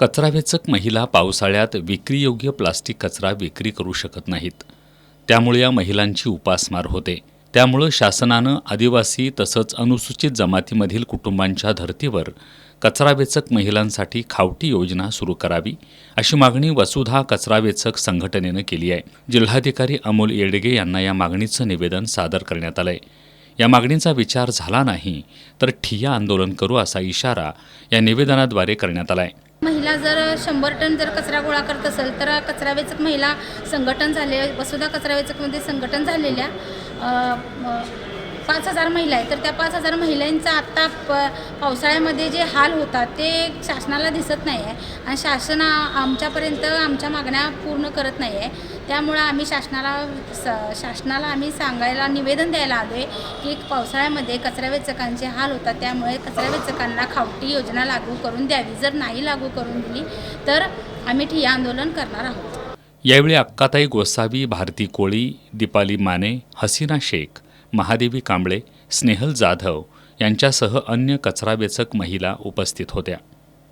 कचरावेचक महिला पावसाळ्यात विक्रीयोग्य प्लास्टिक कचरा विक्री करू शकत नाहीत. त्यामुळे या महिलांची उपासमार होते. त्यामुळे शासनानं आदिवासी तसंच अनुसूचित जमातीमधील कुटुंबांच्या धर्तीवर कचरावेचक महिलांसाठी खावटी योजना सुरू करावी अशी मागणी वसुधा कचरावेचक संघटनेनं केली आहे. जिल्हाधिकारी अमोल येडगे यांना या मागणीचं निवेदन सादर करण्यात आलंय. या मागणीचा विचार झाला नाही तर ठिय्या आंदोलन करू असा इशारा या निवेदनाद्वारे करण्यात आलाय. महिला जर 100 टन जर कचरा गोळा करत असेल तर कचरावेचक महिला संघटन झाले वसुधा कचरावेचकमध्ये संघटन झालेल्या 5,000 महिला आहेत. तर त्या 5,000 महिलांचा आत्ता पावसाळ्यामध्ये जे हाल होतात ते शासनाला दिसत नाही आहे आणि शासन आमच्यापर्यंत आमच्या मागण्या पूर्ण करत नाही आहे. त्यामुळं आम्ही शासनाला आम्ही सांगायला निवेदन द्यायला आलो आहे की पावसाळ्यामध्ये कचरावेचकांचे हाल होतात. त्यामुळे कचरावेचकांना खावटी योजना लागू करून द्यावी. जर नाही लागू करून दिली तर आम्ही ठिय्या आंदोलन करणार आहोत. यावेळी अक्काताई गोसावी, भारती कोळी, दीपाली माने, हसीना शेख, महादेवी कांबळे, स्नेहल जाधव यांच्यासह अन्य कचरावेचक महिला उपस्थित होत्या.